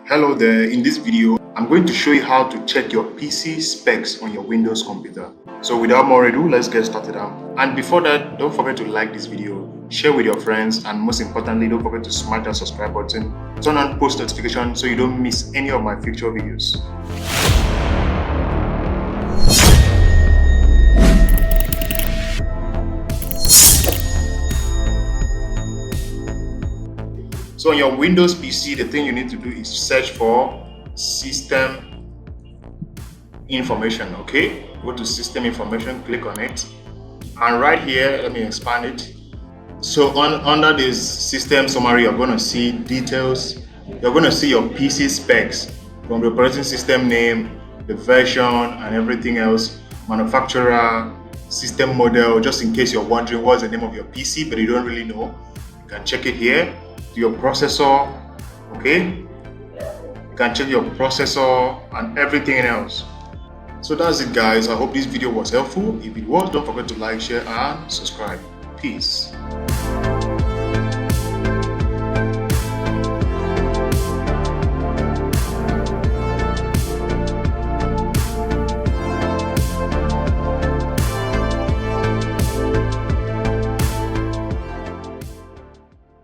Hello there, in this video I'm going to show you how to check your PC specs on your Windows computer. So without more ado, let's get started. And before that, don't forget to like this video, share with your friends, and most importantly, don't forget to smash that subscribe button, turn on post notifications so you don't miss any of my future videos. So on your Windows PC, the thing you need to do is search for system information. Okay, go to system information, click on it, and right here, let me expand it. So under this system summary, you're going to see details. You're going to see your PC specs, from the operating system name, the version, and everything else, manufacturer, system model. Just in case you're wondering what's the name of your PC but you don't really know, you can check it here. Your processor, okay, you can check your processor and everything else. So that's it, guys. I hope this video was helpful. If it was, don't forget to like, share, and subscribe. Peace.